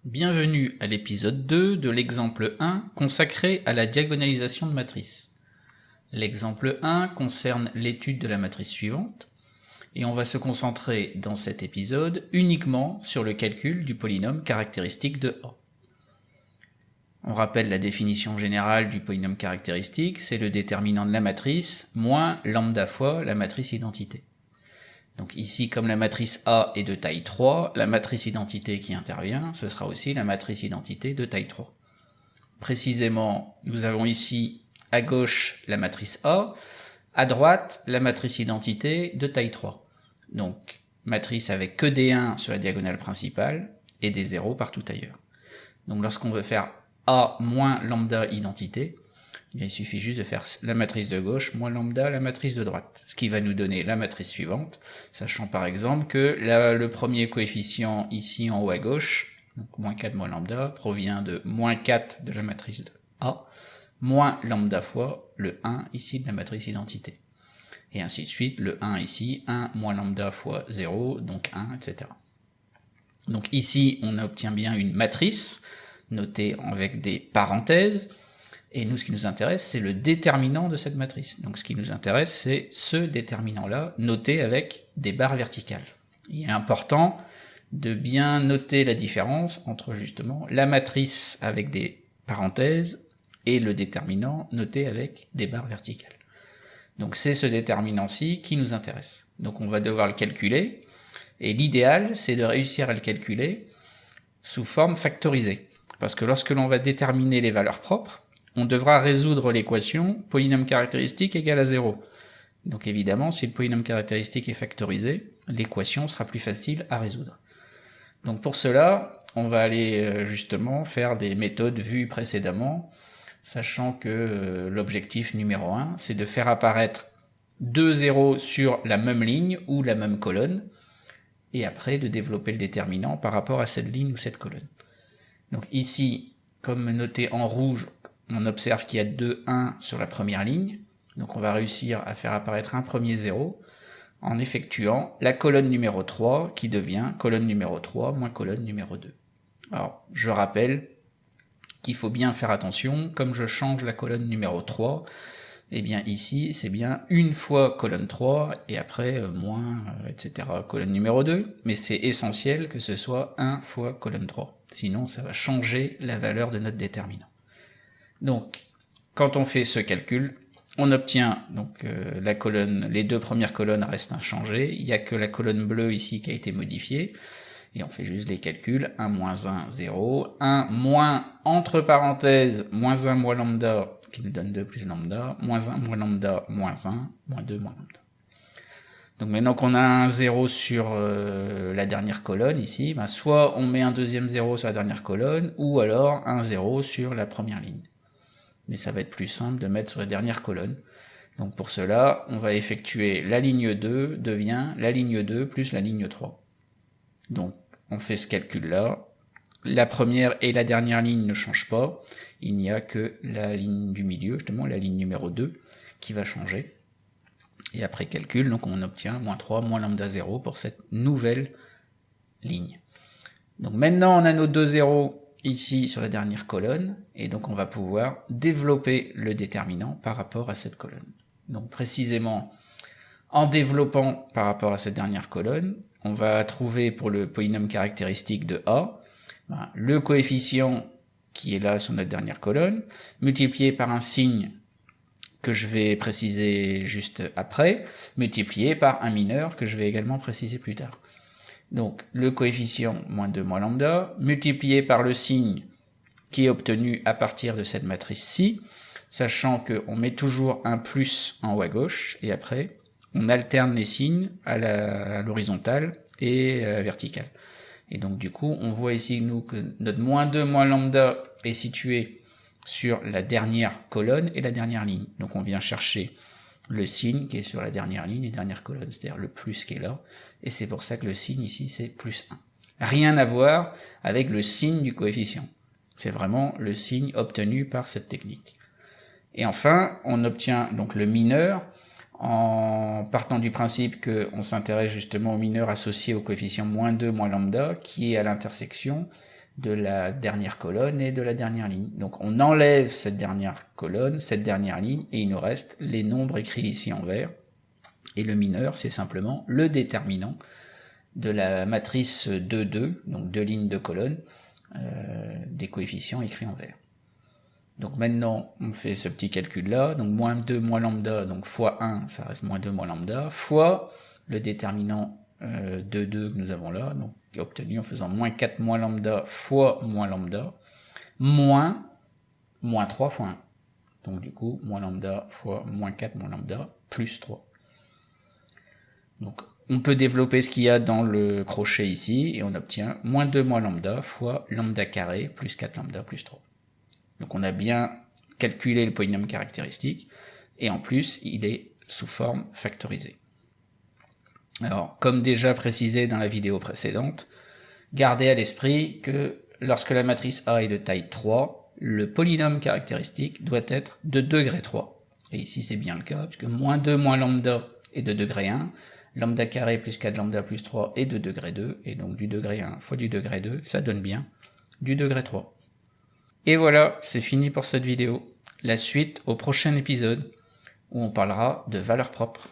Bienvenue à l'épisode 2 de l'exemple 1 consacré à la diagonalisation de matrices. L'exemple 1 concerne l'étude de la matrice suivante, et on va se concentrer dans cet épisode uniquement sur le calcul du polynôme caractéristique de A. On rappelle la définition générale du polynôme caractéristique, c'est le déterminant de la matrice moins lambda fois la matrice identité. Donc ici, comme la matrice A est de taille 3, la matrice identité qui intervient, ce sera aussi la matrice identité de taille 3. Précisément, nous avons ici à gauche la matrice A, à droite la matrice identité de taille 3. Donc matrice avec que des 1 sur la diagonale principale et des 0 partout ailleurs. Donc lorsqu'on veut faire A moins lambda identité, il suffit juste de faire la matrice de gauche moins lambda la matrice de droite, ce qui va nous donner la matrice suivante, sachant par exemple que le premier coefficient ici en haut à gauche, donc moins 4 moins lambda, provient de moins 4 de la matrice de A, moins lambda fois le 1 ici de la matrice identité. Et ainsi de suite, le 1 ici, 1 moins lambda fois 0, donc 1, etc. Donc ici, on obtient bien une matrice, notée avec des parenthèses, et nous, ce qui nous intéresse, c'est le déterminant de cette matrice. Donc ce qui nous intéresse, c'est ce déterminant-là, noté avec des barres verticales. Il est important de bien noter la différence entre justement la matrice avec des parenthèses et le déterminant noté avec des barres verticales. Donc c'est ce déterminant-ci qui nous intéresse. Donc on va devoir le calculer, et l'idéal, c'est de réussir à le calculer sous forme factorisée. Parce que lorsque l'on va déterminer les valeurs propres, on devra résoudre l'équation polynôme caractéristique égale à 0. Donc évidemment, si le polynôme caractéristique est factorisé, l'équation sera plus facile à résoudre. Donc pour cela, on va aller justement faire des méthodes vues précédemment, sachant que l'objectif numéro 1, c'est de faire apparaître deux zéros sur la même ligne ou la même colonne, et après de développer le déterminant par rapport à cette ligne ou cette colonne. Donc ici, comme noté en rouge, on observe qu'il y a deux 1 sur la première ligne, donc on va réussir à faire apparaître un premier 0 en effectuant la colonne numéro 3 qui devient colonne numéro 3 moins colonne numéro 2. Alors, je rappelle qu'il faut bien faire attention, comme je change la colonne numéro 3, et bien ici c'est bien une fois colonne 3 et après moins, etc. colonne numéro 2, mais c'est essentiel que ce soit 1 fois colonne 3, sinon ça va changer la valeur de notre déterminant. Donc, quand on fait ce calcul, on obtient donc la colonne, les deux premières colonnes restent inchangées, il n'y a que la colonne bleue ici qui a été modifiée, et on fait juste les calculs, 1 moins 1, 0, 1 moins, entre parenthèses, moins 1 moins lambda, qui nous donne 2 plus lambda, moins 1 moins lambda, moins 1, moins 2 moins lambda. Donc maintenant qu'on a un 0 sur la dernière colonne ici, ben soit on met un deuxième 0 sur la dernière colonne, ou alors un 0 sur la première ligne. Mais ça va être plus simple de mettre sur la dernière colonne. Donc pour cela, on va effectuer la ligne 2 devient la ligne 2 plus la ligne 3. Donc on fait ce calcul-là. La première et la dernière ligne ne changent pas. Il n'y a que la ligne du milieu, justement la ligne numéro 2, qui va changer. Et après calcul, donc on obtient moins 3, moins lambda 0 pour cette nouvelle ligne. Donc maintenant on a nos deux zéros ici sur la dernière colonne, et donc on va pouvoir développer le déterminant par rapport à cette colonne. Donc précisément, en développant par rapport à cette dernière colonne, on va trouver pour le polynôme caractéristique de A, le coefficient qui est là sur notre dernière colonne, multiplié par un signe que je vais préciser juste après, multiplié par un mineur que je vais également préciser plus tard. Donc le coefficient moins 2 moins lambda, multiplié par le signe qui est obtenu à partir de cette matrice-ci, sachant qu'on met toujours un plus en haut à gauche, et après on alterne les signes à l'horizontale et à la verticale. Et donc du coup, on voit ici nous que notre moins 2 moins lambda est situé sur la dernière colonne et la dernière ligne. Donc on vient chercher le signe qui est sur la dernière ligne et dernière colonne, c'est-à-dire le plus qui est là, et c'est pour ça que le signe ici c'est plus 1. Rien à voir avec le signe du coefficient, c'est vraiment le signe obtenu par cette technique. Et enfin, on obtient donc le mineur en partant du principe qu'on s'intéresse justement au mineur associé au coefficient moins 2 moins lambda, qui est à l'intersection de la dernière colonne et de la dernière ligne. Donc on enlève cette dernière colonne, cette dernière ligne, et il nous reste les nombres écrits ici en vert. Et le mineur, c'est simplement le déterminant de la matrice 2, 2, donc 2 lignes de colonne, des coefficients écrits en vert. Donc maintenant, on fait ce petit calcul-là, donc moins 2 moins lambda, donc fois 1, ça reste moins 2 moins lambda, fois le déterminant 2, 2 que nous avons là, donc obtenu en faisant moins 4 moins lambda fois moins lambda, moins 3 fois 1. Donc du coup, moins lambda fois moins 4 moins lambda, plus 3. Donc on peut développer ce qu'il y a dans le crochet ici, et on obtient moins 2 moins lambda fois lambda carré plus 4 lambda plus 3. Donc on a bien calculé le polynôme caractéristique, et en plus il est sous forme factorisée. Alors, comme déjà précisé dans la vidéo précédente, gardez à l'esprit que lorsque la matrice A est de taille 3, le polynôme caractéristique doit être de degré 3. Et ici c'est bien le cas, puisque moins 2 moins lambda est de degré 1, lambda carré plus 4 lambda plus 3 est de degré 2, et donc du degré 1 fois du degré 2, ça donne bien du degré 3. Et voilà, c'est fini pour cette vidéo. La suite au prochain épisode, où on parlera de valeurs propres.